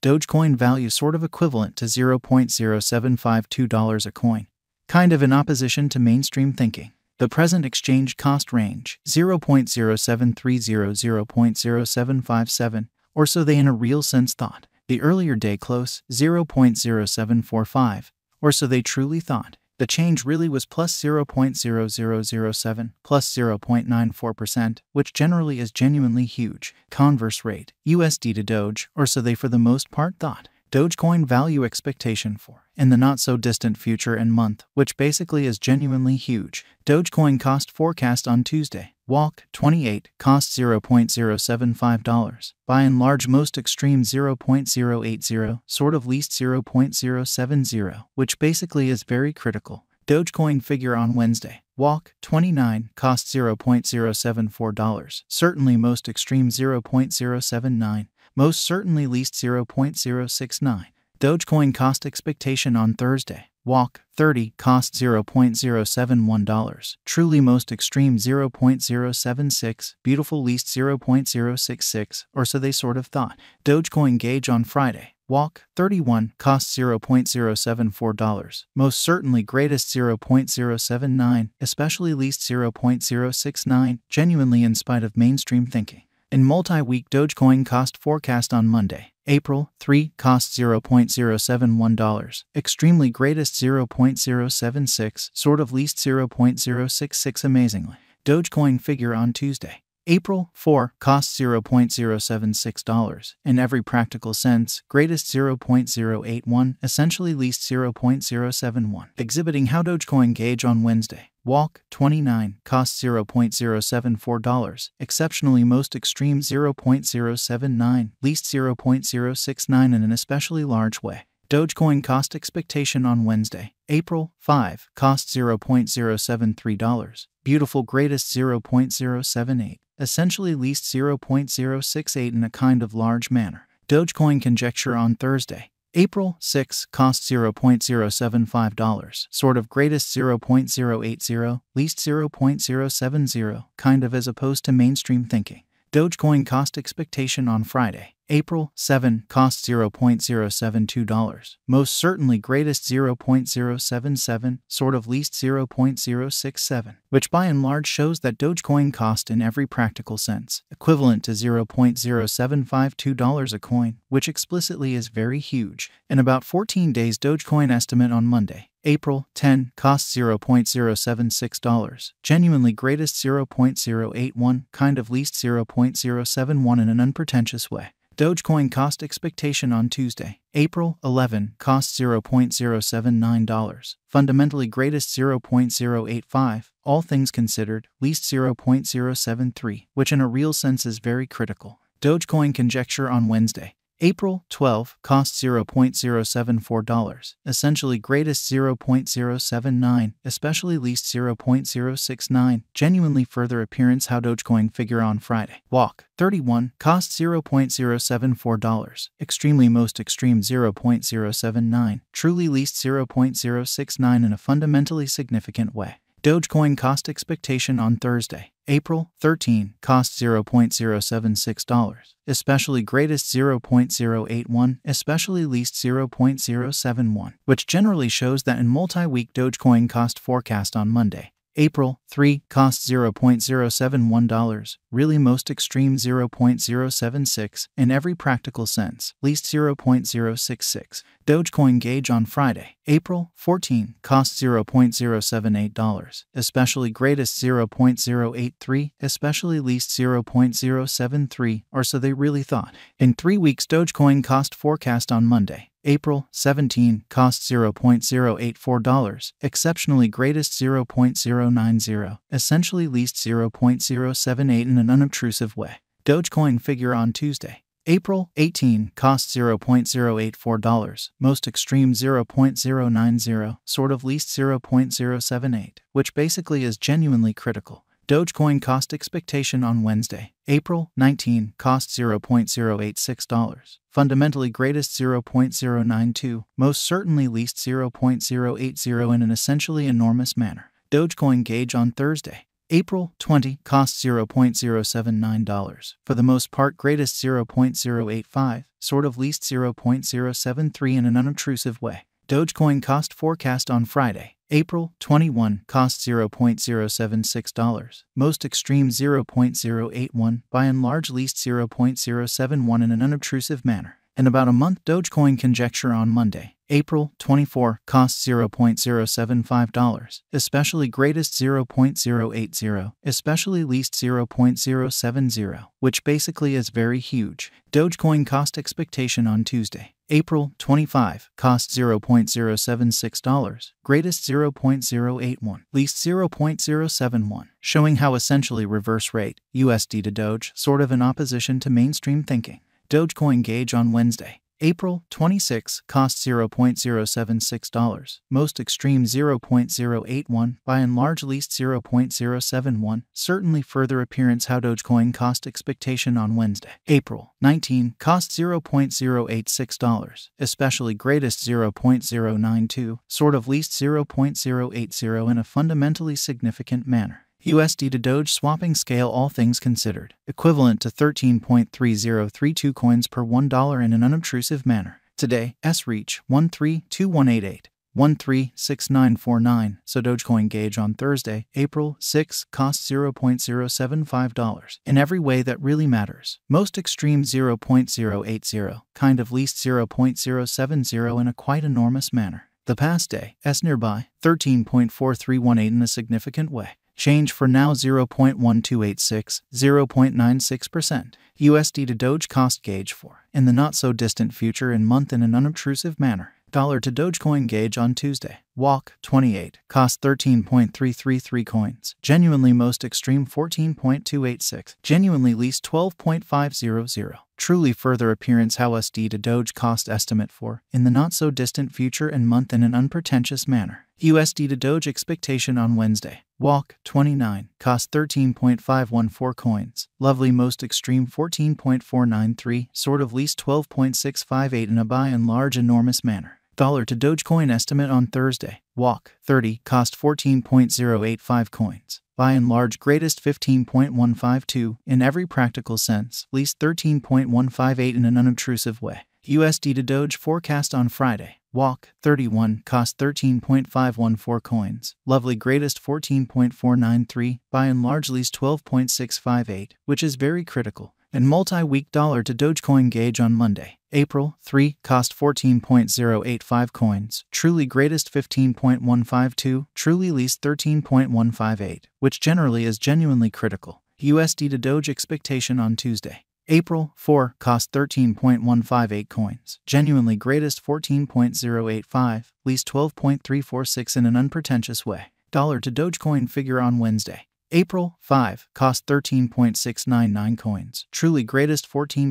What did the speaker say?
Dogecoin value sort of equivalent to $0.0752 a coin. Kind of in opposition to mainstream thinking. The present exchange cost range, 0.0730 0.0757, or so they in a real sense thought. The earlier day close, 0.0745, or so they truly thought. The change really was plus 0.0007, plus 0.94%, which generally is genuinely huge. Converse rate, USD to Doge, or so they for the most part thought. Dogecoin value expectation for, in the not-so-distant future and month, which basically is genuinely huge. Dogecoin cost forecast on Tuesday. Walk, 28, cost $0.075. By and large most extreme 0.080, sort of least 0.070, which basically is very critical. Dogecoin figure on Wednesday. Walk, 29, cost $0.074. Certainly most extreme 0.079. Most certainly least 0.069. Dogecoin cost expectation on Thursday. Walk, 30, cost $0.071. Truly most extreme 0.076. Beautiful least 0.066, or so they sort of thought. Dogecoin gauge on Friday. Walk, 31, cost $0.074. Most certainly greatest 0.079, especially least 0.069, genuinely in spite of mainstream thinking. In multi-week Dogecoin cost forecast on Monday, April 3, cost $0.071. Extremely greatest 0.076, sort of least 0.066 amazingly. Dogecoin figure on Tuesday, April 4, cost $0.076. In every practical sense, greatest 0.081, essentially least 0.071. Exhibiting how Dogecoin gauge on Wednesday. Walk, 29, cost $0.074. Exceptionally most extreme 0.079, least 0.069 in an especially large way. Dogecoin cost expectation on Wednesday, April 5, cost $0.073. Beautiful greatest 0.078. Essentially least 0.068 in a kind of large manner. Dogecoin conjecture on Thursday, April 6, cost $0.075. Sort of greatest 0.080, least 0.070, kind of as opposed to mainstream thinking. Dogecoin cost expectation on Friday, April 7, cost $0.072. Most certainly greatest 0.077, sort of least 0.067, which by and large shows that Dogecoin cost in every practical sense, equivalent to $0.0752 a coin, which explicitly is very huge. In about 14 days Dogecoin estimate on Monday, April 10, cost $0.076. Genuinely greatest 0.081, kind of least 0.071 in an unpretentious way. Dogecoin cost expectation on Tuesday, April 11, cost $0.079. Fundamentally greatest 0.085, all things considered, least 0.073, which in a real sense is very critical. Dogecoin conjecture on Wednesday, April 12, cost $0.074. Essentially greatest 0.079, especially least 0.069. Genuinely further appearance how Dogecoin figure on Friday. Walk, 31, cost $0.074. Extremely most extreme 0.079. Truly least 0.069 in a fundamentally significant way. Dogecoin cost expectation on Thursday, April 13, cost $0.076. Especially greatest 0.081, especially least 0.071, which generally shows that in multi-week Dogecoin cost forecast on Monday, April 3, cost $0.071, really most extreme 0.076, in every practical sense, least 0.066. Dogecoin gauge on Friday, April 14, cost $0.078, especially greatest 0.083, especially least 0.073, or so they really thought. In 3 weeks Dogecoin cost forecast on Monday, April 17, cost $0.084, exceptionally greatest 0.090, essentially least 0.078 in an unobtrusive way. Dogecoin figure on Tuesday, April 18, cost $0.084, most extreme 0.090, sort of least 0.078, which basically is genuinely critical. Dogecoin cost expectation on Wednesday, April 19, cost $0.086. Fundamentally greatest 0.092, most certainly least 0.080 in an essentially enormous manner. Dogecoin gauge on Thursday, April 20, cost $0.079. For the most part, greatest 0.085, sort of least 0.073 in an unobtrusive way. Dogecoin cost forecast on Friday, April 21, cost $0.076. Most extreme 0.081, by and large least 0.071 in an unobtrusive manner. In about a month, Dogecoin conjecture on Monday, April 24, cost $0.075, especially greatest 0.080, especially least 0.070, which basically is very huge. Dogecoin cost expectation on Tuesday, April 25, cost $0.076, greatest 0.081, least 0.071, showing how essentially reverse rate, USD to Doge, sort of in opposition to mainstream thinking. Dogecoin gauge on Wednesday, April 26, cost $0.076, most extreme 0.081, by and large least 0.071, certainly further appearance how Dogecoin cost expectation on Wednesday, April 19, cost $0.086, especially greatest 0.092, sort of least 0.080 in a fundamentally significant manner. USD to Doge swapping scale all things considered, equivalent to 13.3032 coins per $1 in an unobtrusive manner. Today, S-reach 132188, 136949, so Dogecoin gauge on Thursday, April 6, cost $0.075. In every way that really matters. Most extreme 0.080, kind of least 0.070 in a quite enormous manner. The past day, S nearby, 13.4318 in a significant way. Change for now 0.1286, 0.96%. USD to Doge cost gauge for, in the not-so-distant future and month in an unobtrusive manner. Dollar to Dogecoin gauge on Tuesday. Walk 28, cost 13.333 coins. Genuinely most extreme 14.286. Genuinely least 12.500. Truly further appearance how USD to Doge cost estimate for, in the not-so-distant future and month in an unpretentious manner. USD to Doge expectation on Wednesday. Walk 29, cost 13.514 coins. Lovely most extreme 14.493, sort of least 12.658 in a by and large enormous manner. Dollar to Dogecoin estimate on Thursday. Walk 30, cost 14.085 coins. By and large greatest 15.152, in every practical sense, least 13.158 in an unobtrusive way. USD to Doge forecast on Friday. Walk 31, cost 13.514 coins. Lovely greatest 14.493, by and large least 12.658, which is very critical. And multi-week dollar to Dogecoin gauge on Monday, April 3, cost 14.085 coins. Truly greatest 15.152, truly least 13.158, which generally is genuinely critical. USD to Doge expectation on Tuesday, April 4, cost 13.158 coins. Genuinely greatest 14.085, least 12.346 in an unpretentious way. Dollar to Dogecoin figure on Wednesday, April 5, cost 13.699 coins. Truly greatest 14